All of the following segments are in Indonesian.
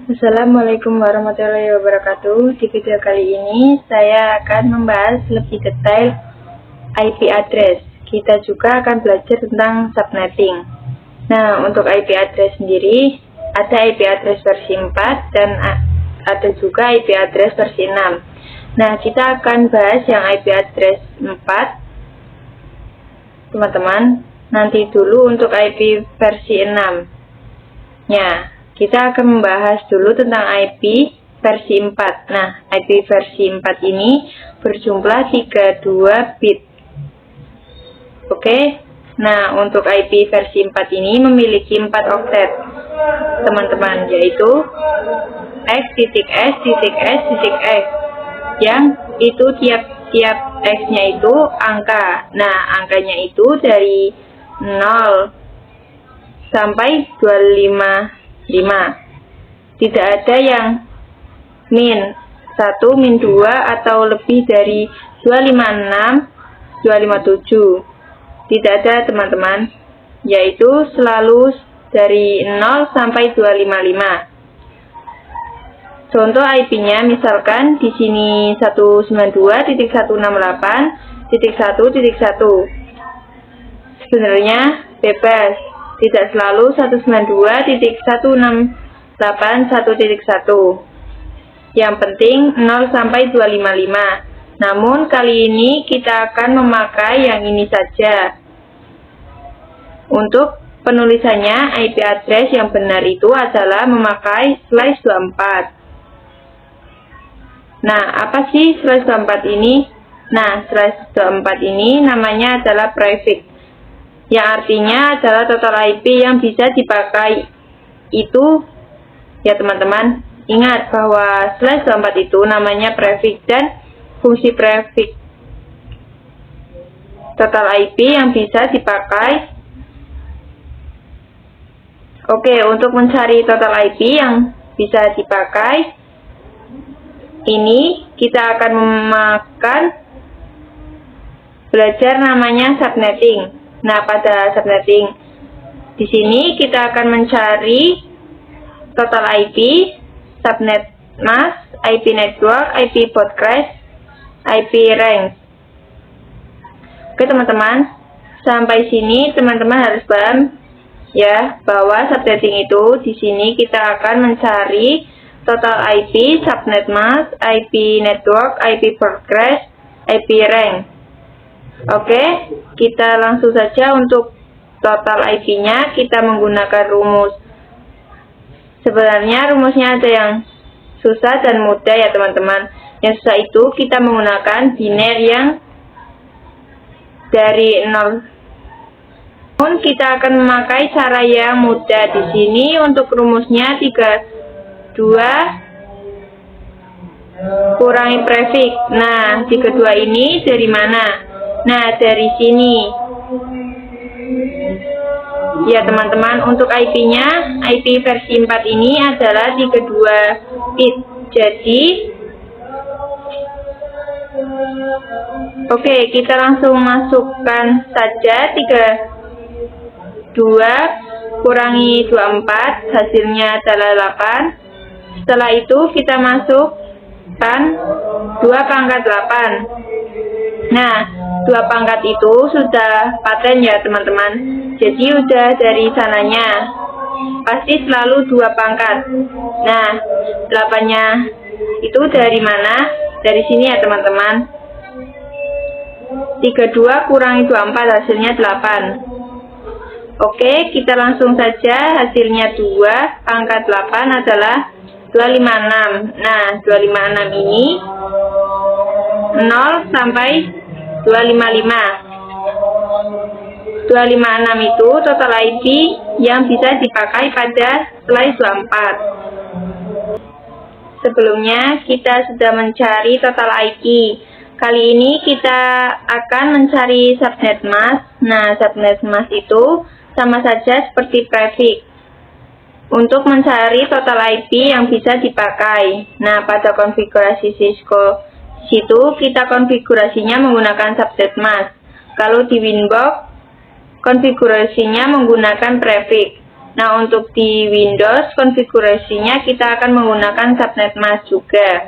Assalamualaikum warahmatullahi wabarakatuh. Di video kali ini saya akan membahas lebih detail IP address. Kita juga akan belajar tentang subnetting. Nah, untuk IP address sendiri ada IP address versi 4 dan ada juga IP address versi 6. Nah, kita akan bahas yang IP address 4, teman-teman. Nanti dulu untuk IP versi 6. Ya, kita akan membahas dulu tentang IP versi 4. Nah, IP versi 4 ini berjumlah 32 bit. Oke. Nah, untuk IP versi 4 ini memiliki 4 oktet, teman-teman, yaitu x.s.s.x, yang itu tiap x-nya itu angka. Nah, angkanya itu dari 0 sampai 255. Tidak ada yang min 1, min 2 atau lebih dari 256, 257. Tidak ada, teman-teman. Yaitu selalu dari 0 sampai 255. Contoh IP-nya misalkan di sini 192.168.1.1. Sebenarnya bebas. Tidak selalu 192.168.1.1. Yang penting 0 sampai 255. Namun kali ini kita akan memakai yang ini saja. Untuk penulisannya, IP address yang benar itu adalah memakai /24. Nah, apa sih /24 ini? Nah, /24 ini namanya adalah prefix, yang artinya adalah total IP yang bisa dipakai itu, ya teman-teman. Ingat bahwa /24 itu namanya prefix dan fungsi prefix total IP yang bisa dipakai. Oke, untuk mencari total IP yang bisa dipakai ini kita akan belajar namanya subnetting. Nah, pada subnetting di sini kita akan mencari total IP, subnet mask, IP network, IP podcast, IP range. Oke, teman-teman, sampai sini teman-teman harus paham ya bahwa subnetting itu di sini kita akan mencari total IP, subnet mask, IP network, IP podcast, IP range. Oke, kita langsung saja untuk total IP-nya kita menggunakan rumus. Sebenarnya rumusnya ada yang susah dan mudah ya teman-teman. Yang susah itu kita menggunakan biner yang dari 0. Namun kita akan memakai cara yang mudah di sini. Untuk rumusnya 32 kurangi prefix. Nah, 32 ini dari mana? Nah, dari sini. Ya, teman-teman, untuk IP-nya, IP versi 4 ini adalah 32 bit. Jadi, oke, kita langsung masukkan saja 32 kurangi 24, hasilnya adalah 8. Setelah itu kita masukkan 2 pangkat 8. Nah, 2 pangkat itu sudah paten ya teman-teman. Jadi udah dari sananya pasti selalu 2 pangkat. Nah, 8-nya itu dari mana? Dari sini ya teman-teman. 32 kurangi 24 hasilnya 8. Oke, kita langsung saja. Hasilnya 2 pangkat 8 adalah 256. Nah, 256 ini 0 sampai 255. 256 itu total IP yang bisa dipakai pada /24. Sebelumnya kita sudah mencari total IP. Kali ini kita akan mencari subnet mask. Nah, subnet mask itu sama saja seperti prefix. Untuk mencari total IP yang bisa dipakai. Nah, pada konfigurasi Cisco situ kita konfigurasinya menggunakan subnet mask. Kalau di Winbox konfigurasinya menggunakan prefix. Nah, untuk di Windows konfigurasinya kita akan menggunakan subnet mask juga.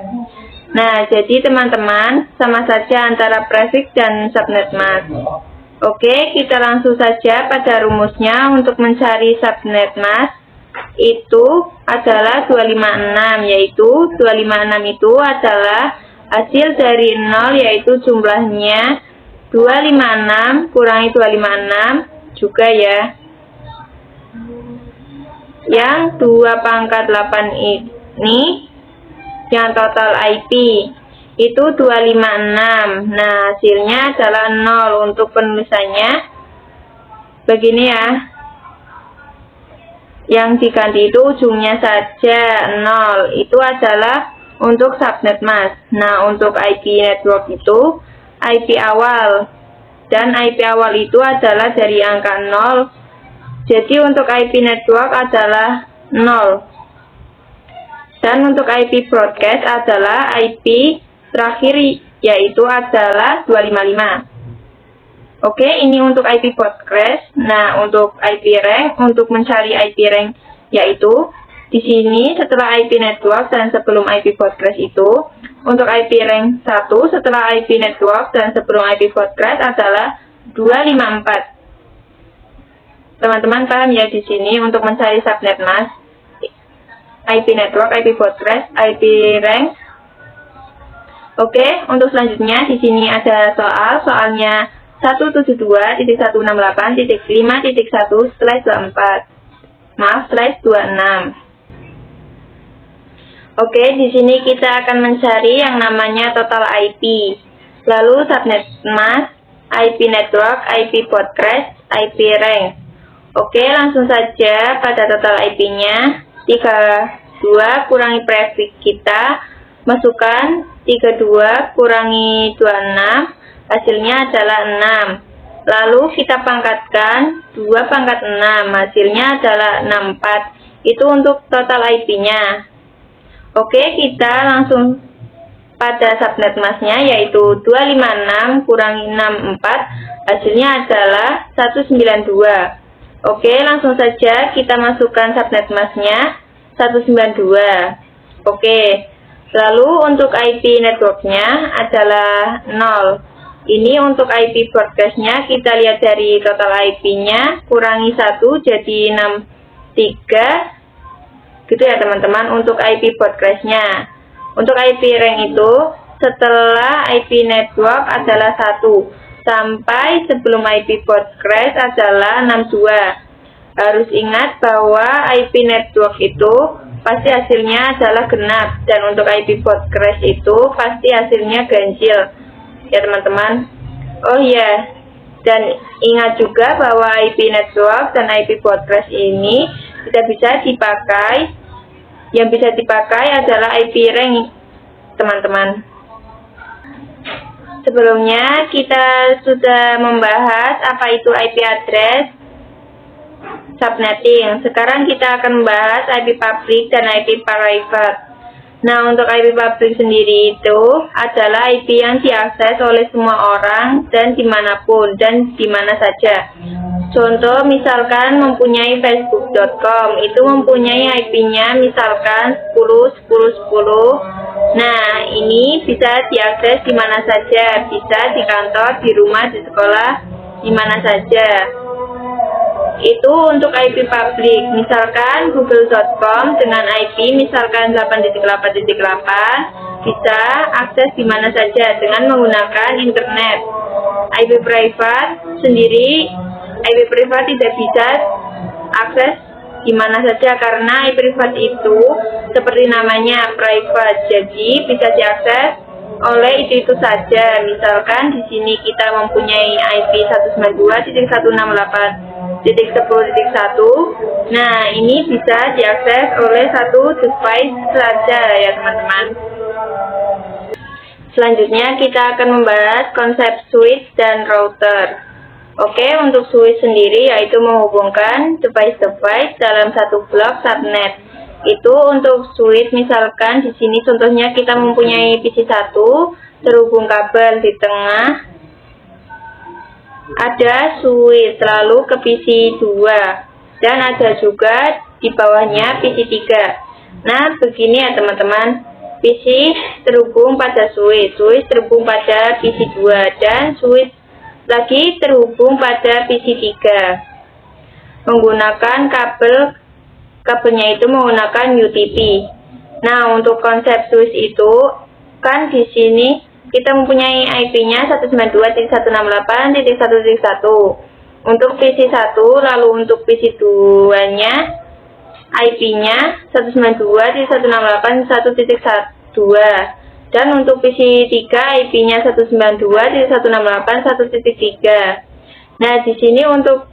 Nah, jadi teman-teman, sama saja antara prefix dan subnet mask. Oke, kita langsung saja pada rumusnya. Untuk mencari subnet mask itu adalah 256, yaitu 256 itu adalah hasil dari 0, yaitu jumlahnya 256 kurangi 256 juga ya. Yang 2 pangkat 8 ini yang total IP itu 256. Nah, hasilnya adalah 0. Untuk penulisannya begini ya. Yang diganti itu ujungnya saja 0. Itu adalah untuk subnet mask. Nah, untuk IP network itu IP awal. Dan IP awal itu adalah dari angka 0. Jadi untuk IP network adalah 0. Dan untuk IP broadcast adalah IP terakhir, yaitu adalah 255. Oke, ini untuk IP broadcast. Nah, untuk IP rank, untuk mencari IP rank yaitu di sini setelah IP network dan sebelum IP broadcast itu, untuk IP rank 1 setelah IP network dan sebelum IP broadcast adalah 254. Teman-teman paham ya di sini untuk mencari subnet mask, IP network, IP broadcast, IP rank. Oke, untuk selanjutnya di sini ada soalnya 172.168.5.1/24. Oke, di sini kita akan mencari yang namanya total IP. Lalu subnet mask, IP network, IP broadcast, IP rank. Oke, langsung saja pada total IP-nya 32 kurangi prefix kita, masukkan 32 kurangi 26, hasilnya adalah 6. Lalu kita pangkatkan 2 pangkat 6, hasilnya adalah 64. Itu untuk total IP-nya. Oke, kita langsung pada subnet masknya, yaitu 256 kurangi 64, hasilnya adalah 192. Oke, langsung saja kita masukkan subnet masknya 192. Oke, lalu untuk IP networknya adalah 0. Ini untuk IP broadcastnya, kita lihat dari total IP-nya, kurangi 1 jadi 63. Gitu ya teman-teman untuk IP broadcastnya. Untuk IP rank itu, setelah IP network adalah 1. Sampai sebelum IP broadcast adalah 62. Harus ingat bahwa IP network itu pasti hasilnya adalah genap, dan untuk IP broadcast itu pasti hasilnya ganjil ya teman-teman. Oh iya, dan ingat juga bahwa IP network dan IP broadcast ini tidak bisa dipakai. Yang bisa dipakai adalah IP rank teman-teman. Sebelumnya kita sudah membahas apa itu IP address subnetting. Sekarang kita akan membahas IP public dan IP private. Nah, untuk IP public sendiri itu adalah IP yang diakses oleh semua orang dan dimanapun dan dimana saja. Contoh misalkan mempunyai facebook.com, itu mempunyai IP-nya misalkan 10.10.10. Nah, ini bisa diakses di mana saja, bisa di kantor, di rumah, di sekolah, di mana saja. Itu untuk IP public. Misalkan google.com dengan IP misalkan 8.8.8 bisa akses di mana saja dengan menggunakan internet. IP private sendiri, IP private tidak bisa akses di mana saja karena IP private itu seperti namanya private, jadi bisa diakses oleh itu saja. Misalkan di sini kita mempunyai IP 192.168.10.1. Nah, ini bisa diakses oleh satu device saja ya teman-teman. Selanjutnya kita akan membahas konsep switch dan router. Oke, untuk switch sendiri yaitu menghubungkan device-device dalam satu blok subnet. Itu untuk switch, misalkan di sini contohnya kita mempunyai PC 1 terhubung kabel di tengah. Ada switch lalu ke PC 2 dan ada juga di bawahnya PC3. Nah, begini ya teman-teman, PC terhubung pada switch terhubung pada PC2, dan switch lagi terhubung pada PC3 menggunakan kabelnya itu menggunakan UTP. Nah, untuk konsep switch itu kan di sini kita mempunyai IP-nya 192.168.1.1. Untuk PC1, lalu untuk PC2-nya IP-nya 192.168.1.1, dan untuk PC3 IP-nya 192.168.1.3. Nah, di sini untuk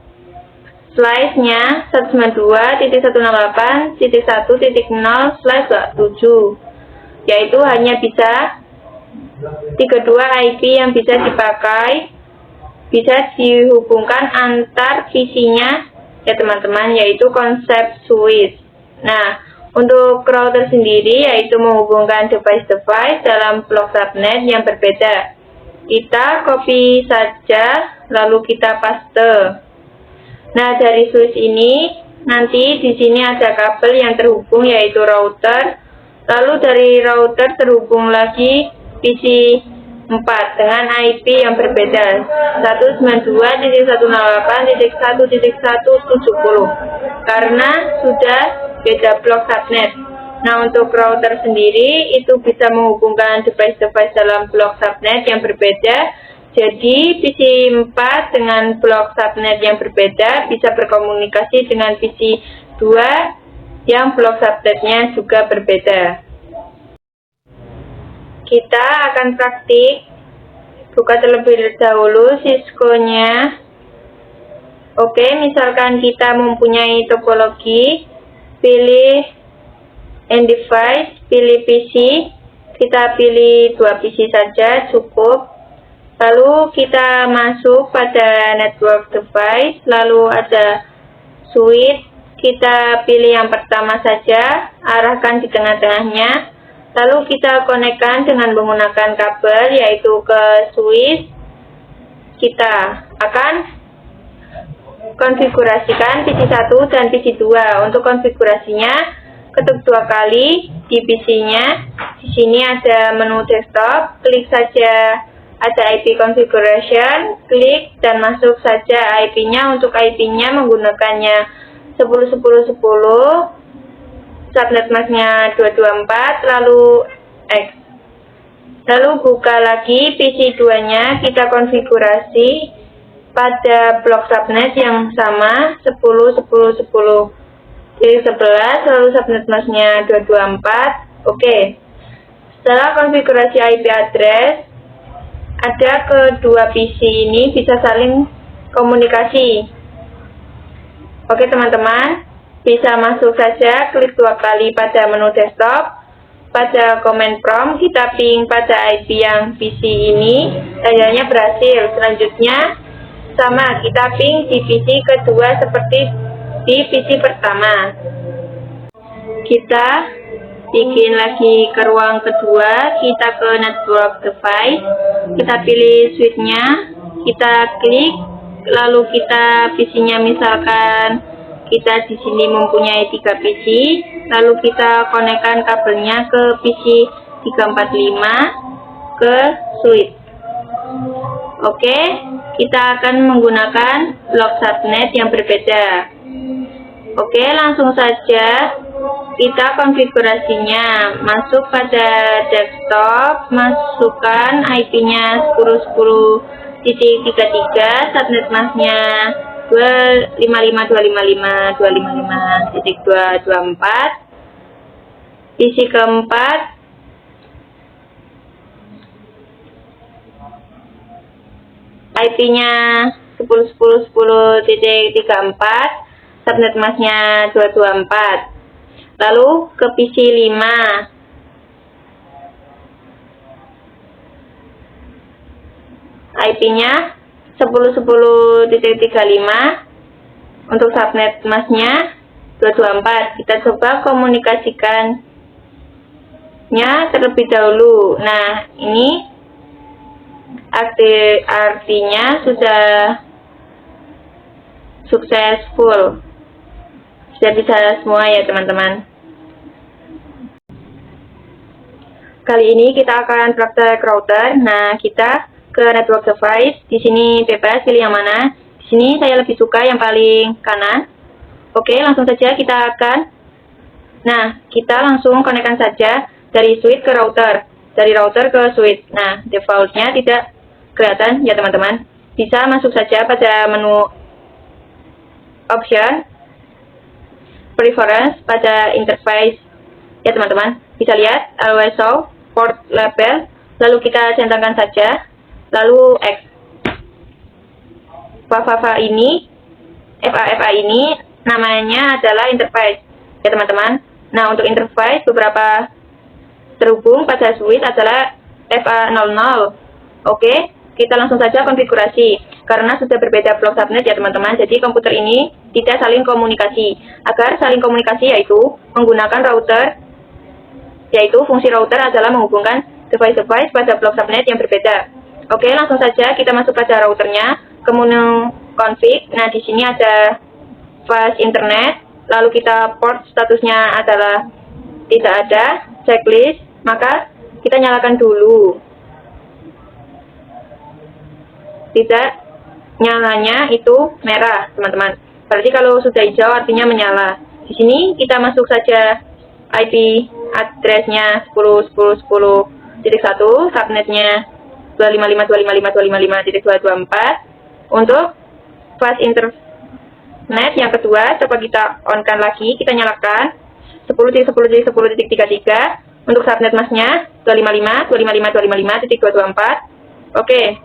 slice-nya 192.1.1.0/7, yaitu hanya bisa 32 IP yang bisa dipakai, bisa dihubungkan antar PC-nya ya teman-teman, yaitu konsep switch. Nah, untuk router sendiri yaitu menghubungkan device-device dalam blok subnet yang berbeda. Kita copy saja lalu kita paste. Nah, dari switch ini nanti di sini ada kabel yang terhubung yaitu router. Lalu dari router terhubung lagi PC4 dengan IP yang berbeda 192.168.1.170 karena sudah beda blok subnet. Nah, untuk router sendiri itu bisa menghubungkan device-device dalam blok subnet yang berbeda. Jadi PC4 dengan blok subnet yang berbeda bisa berkomunikasi dengan PC2 yang blok subnetnya juga berbeda. Kita akan praktik, buka terlebih dahulu Cisco-nya. Oke, misalkan kita mempunyai topologi, pilih end device, pilih PC, kita pilih 2 PC saja cukup. Lalu kita masuk pada network device, lalu ada switch, kita pilih yang pertama saja, arahkan di tengah-tengahnya. Lalu kita konekkan dengan menggunakan kabel yaitu ke switch. Kita akan konfigurasikan PC1 dan PC2. Untuk konfigurasinya, ketuk 2 kali di PC-nya. Di sini ada menu desktop, klik saja ada IP configuration, klik dan masuk saja IP-nya. Untuk IP-nya menggunakannya 10.10.10. subnet masknya 224, lalu X. Lalu buka lagi PC2-nya, kita konfigurasi pada blok subnet yang sama 10.10.10. Pilih 11, lalu subnet masknya 224. Oke. Setelah konfigurasi IP address, ada kedua PC ini bisa saling komunikasi. Oke teman-teman, bisa masuk saja, klik 2 kali pada menu desktop. Pada command prompt kita ping pada IP yang PC ini, tandanya berhasil. Selanjutnya sama, kita ping di PC kedua seperti di PC pertama. Kita bikin lagi ke ruang kedua, kita ke network device, kita pilih switch-nya, kita klik, lalu kita PC-nya misalkan kita di sini mempunyai 3 PC, lalu kita konekkan kabelnya ke PC 345 ke switch. Oke, kita akan menggunakan blok subnet yang berbeda. Oke, langsung saja kita konfigurasinya. Masuk pada desktop, masukkan IP-nya 10.10.33, subnet masknya 255.255.255.224. PC keempat IP-nya 10.10.10.34, subnet masknya 224. Lalu ke PC 5. IP-nya 10.10.35, untuk subnet masknya 224. Kita coba komunikasikannya terlebih dahulu. Nah, ini artinya sudah successful. Sudah bisa semua ya teman-teman. Kali ini kita akan praktek router. Nah, kita ke network device. Di sini bebas pilih yang mana. Di sini saya lebih suka yang paling kanan. Oke, langsung saja kita langsung konekkan saja dari switch ke router. Dari router ke switch. Nah, defaultnya tidak kelihatan ya teman-teman. Bisa masuk saja pada menu option, preference pada interface ya teman-teman. Bisa lihat always show port label, lalu kita centangkan saja, lalu X. FA ini namanya adalah interface ya teman-teman. Nah, untuk interface beberapa terhubung pada switch adalah FA00. Oke, kita langsung saja konfigurasi. Karena sudah berbeda blok subnet ya teman-teman, jadi komputer ini tidak saling komunikasi. Agar saling komunikasi yaitu menggunakan router, yaitu fungsi router adalah menghubungkan device-device pada blok subnet yang berbeda. Oke, langsung saja kita masuk pada routernya, ke menu config. Nah, di sini ada fast internet, lalu kita port statusnya adalah tidak ada, checklist, maka kita nyalakan dulu. Tidak nyalanya itu merah, teman-teman. Berarti kalau sudah hijau artinya menyala. Di sini kita masuk saja IP address-nya 10.10.10.1, subnetnya 255.255.255.224. Untuk fast internet yang kedua, coba kita on-kan lagi, kita nyalakan 10.10.10.33. Untuk subnet masnya 255.255.255.224. Oke.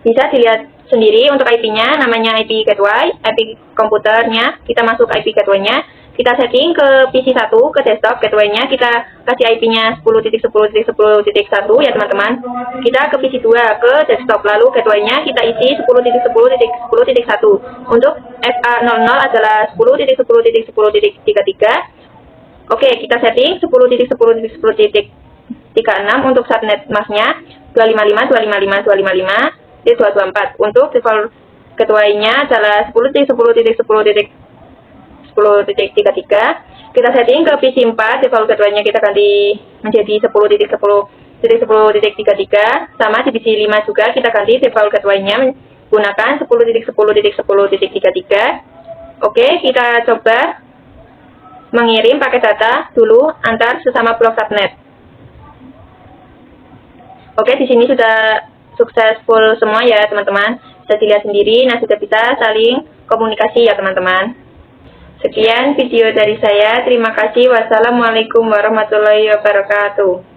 Bisa dilihat sendiri untuk IP-nya, namanya IP gateway, IP komputernya, kita masuk IP gateway-nya, kita setting ke PC1, ke desktop gateway-nya, kita kasih IP-nya 10.10.10.1 ya teman-teman. Kita ke PC2, ke desktop, lalu gateway-nya kita isi 10.10.10.1. Untuk FA00 adalah 10.10.10.33. Oke, kita setting 10.10.10.36 untuk subnet masnya 255.255.255. 224. Untuk default gateway-nya adalah 10.10.10.10.33. Kita setting ke PC4, default gateway-nya kita ganti menjadi 10.10.10.33. Sama di PC5 juga kita ganti default gateway-nya menggunakan 10.10.10.33. Oke, kita coba mengirim paket data dulu antar sesama blok subnet. Oke, di sini sudah successful semua ya teman-teman. Bisa dilihat sendiri, nah sudah bisa saling komunikasi ya teman-teman. Sekian video dari saya, terima kasih. Wassalamualaikum warahmatullahi wabarakatuh.